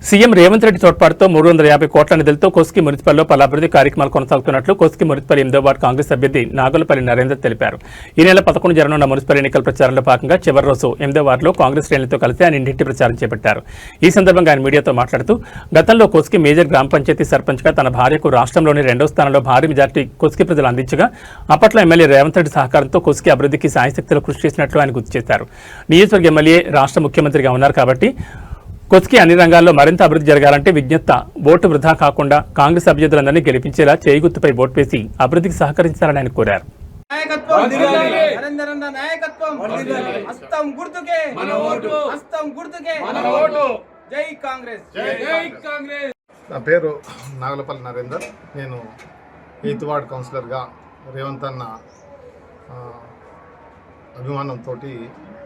CM Revanth Reddy తోడ్పాటుతో 350 కోట్ల నిధులతో కోస్గి మున్సిపల్లో పలు అభివృద్ధి కార్యక్రమాలు కొనసాగుతున్నట్లు కోస్గి మున్సిపల్ 8వ వార్డు కాంగ్రెస్ అభ్యర్థి నాగులపల్లి నరేందర్ తెలిపారు. ఈ నెల 11 జరగనున్న మున్సిపల్ ఎన్నికల ప్రచారంలో భాగంగా చివరి రోజు 8వ వార్డులో కాంగ్రెస్ శ్రేణులతో కలిసి ఆయన ఇంటింటి ప్రచారం చేపట్టారు. ఈ సందర్భంగా ఆయన మీడియాతో మాట్లాడుతూ గతంలో కోస్గి మేజర్ గ్రామ పంచాయతీ సర్పంచ్గా తన భార్యకు రాష్ట్రంలోని 2వ స్థానంలో భారీ మెజార్టీ కోస్గి ప్రజలు అందించగా అప్పట్లో ఎమ్మెల్యే రేవంత్ రెడ్డి సహకారంతో కోస్గి అభివృద్ధికి సాయశక్తులు కృషి చేసినట్లు ఆయన గుర్తు చేశారు. నియోజకవర్గ ఎమ్మెల్యే రాష్ట్ర ముఖ్యమంత్రిగా ఉన్నారు కాబట్టి కోస్గి అన్ని రంగాల్లో మరింత అభివృద్ధి జరగాలంటే విజ్ఞత ఓటు వృధా కాకుండా కాంగ్రెస్ అభ్యర్థులందరినీ గెలిపించేలా చేయిగుర్తుపై ఓటు వేసి అభివృద్ధికి సహకరించాలని ఆయన కోరారు. నా పేరు నాగులపల్లి నరేందర్. నేను 8వ వార్డ్ కౌన్సిలర్గా రేవంత్ అన్న అభిమానంతో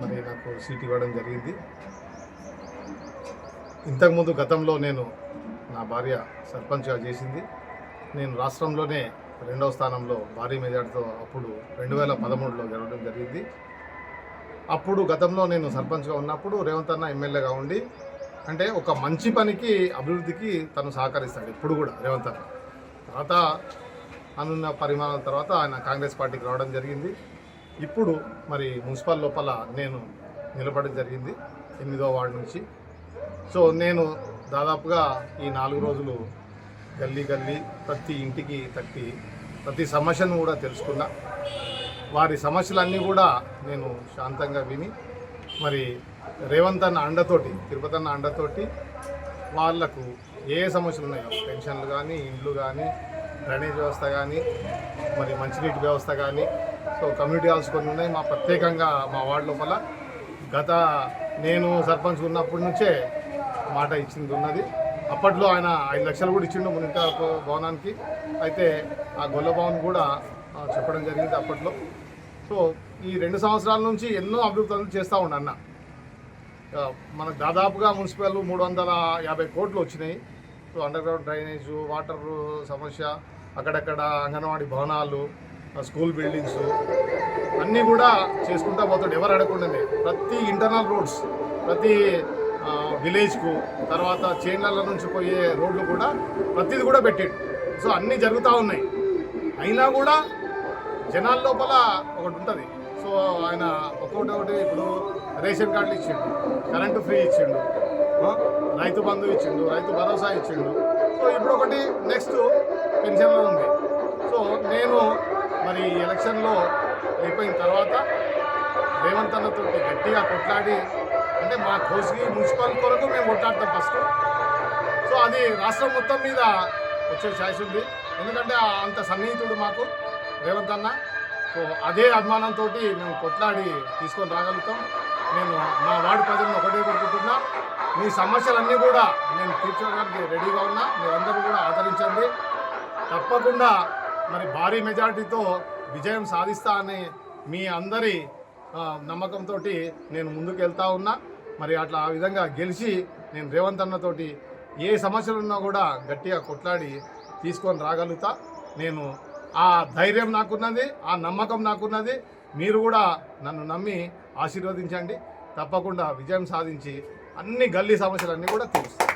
మరి నాకు సీట్ ఇవ్వడం జరిగింది. ఇంతకుముందు గతంలో నేను నా భార్య సర్పంచ్గా చేసింది. నేను రాష్ట్రంలోనే 2వ స్థానంలో భారీ మెజార్టీతో అప్పుడు 2013లో గెలవడం జరిగింది. అప్పుడు గతంలో నేను సర్పంచ్గా ఉన్నప్పుడు రేవంత్ అన్న ఎమ్మెల్యేగా ఉండి అంటే ఒక మంచి పనికి అభివృద్ధికి తను సహకరిస్తాడు ఇప్పుడు కూడా రేవంత్ అన్న. తర్వాత అనున్న పరిమాణాల తర్వాత ఆయన కాంగ్రెస్ పార్టీకి రావడం జరిగింది. ఇప్పుడు మరి మున్సిపల్ లోపల నేను నిలబడడం జరిగింది 8వ వార్డు నుంచి. సో నేను దాదాపుగా ఈ 4 రోజులు గల్లీ ప్రతి ఇంటికి తట్టి ప్రతి సమస్యను కూడా తెలుసుకున్నా. వారి సమస్యలన్నీ కూడా నేను శాంతంగా విని మరి రేవంత్ అన్న అండతోటి తిరుపతి అన్న అండతోటి వాళ్లకు ఏ సమస్యలు ఉన్నాయో పెన్షన్లు కానీ ఇండ్లు కానీ డ్రైనేజ్ వ్యవస్థ కానీ మరి మంచినీటి వ్యవస్థ కానీ సో కమ్యూనిటీ హాల్స్ కొన్ని ఉన్నాయి. మా ప్రత్యేకంగా మా వార్డు లోపల నేను సర్పంచ్ ఉన్నప్పటి నుంచే మాట ఇచ్చింది ఉన్నది. అప్పట్లో ఆయన 5 లక్షలు కూడా ఇచ్చిండు మున్సిపల్ భవనానికి. అయితే ఆ గొల్ల భవన్ కూడా చెప్పడం జరిగింది అప్పట్లో. సో ఈ 2 సంవత్సరాల నుంచి ఎన్నో అభివృద్ధులు చేస్తూ ఉండ అన్న. మనకు దాదాపుగా మున్సిపల్ 350 కోట్లు వచ్చినాయి. So under ground drainage, water సమస్య, అక్కడక్కడ అంగన్వాడీ భవనాలు, స్కూల్ బిల్డింగ్స్ అన్నీ కూడా చేసుకుంటూ పోతాడు ఎవరు అడగకుండానే. ప్రతి ఇంటర్నల్ రోడ్స్ ప్రతి విలేజ్కు తర్వాత చేన్ల నుంచి పోయే రోడ్లు కూడా ప్రతిది కూడా పెట్టాడు. సో అన్నీ జరుగుతూ ఉన్నాయి. అయినా కూడా జనాల లోపల ఒకటి ఉంటుంది. సో ఆయన ఒక్కొక్కటి ఇప్పుడు రేషన్ కార్డులు ఇచ్చిండు, కరెంటు ఫ్రీ ఇచ్చిండు, రైతు బంధు ఇచ్చిండు, రైతు భరోసా ఇచ్చిండు. సో ఇప్పుడు ఒకటి నెక్స్ట్ పెన్షన్లో ఉంది. సో నేను మరి ఎలక్షన్లో అయిపోయిన తర్వాత రేవంత్ అన్నతో గట్టిగా కొట్లాడి అంటే మా కోస్గి మున్సిపల్ కొరకు మేము కొట్లాడతాం ఫస్ట్. సో అది రాష్ట్రం మొత్తం మీద వచ్చే ఛాయిస్ ఉంది. ఎందుకంటే అంత సన్నిహితుడు మాకు రేవంత్ అన్న. సో అదే అభిమానంతో మేము కొట్లాడి తీసుకొని రాగలుగుతాం. నేను మా వార్డు ప్రజలను ఒకటే కోరుకుంటున్నా, మీ సమస్యలన్నీ కూడా నేను తీర్చడానికి రెడీగా ఉన్నా. మీరందరూ కూడా ఆదరించండి. తప్పకుండా మరి భారీ మెజారిటీతో విజయం సాధిస్తా అని మీ అందరి నమ్మకంతో నేను ముందుకు వెళ్తా ఉన్నా. మరి అట్లా ఆ విధంగా గెలిచి నేను రేవంత్ అన్నతోటి ఏ సమస్యలు ఉన్నా కూడా గట్టిగా కొట్లాడి తీసుకొని రాగలుగుతా. నేను ఆ ధైర్యం నాకున్నది, ఆ నమ్మకం నాకున్నది. మీరు కూడా నన్ను నమ్మి ఆశీర్వదించండి. తప్పకుండా విజయం సాధించి అన్ని గల్లీ సమస్యలన్నీ కూడా తీరుస్తాను.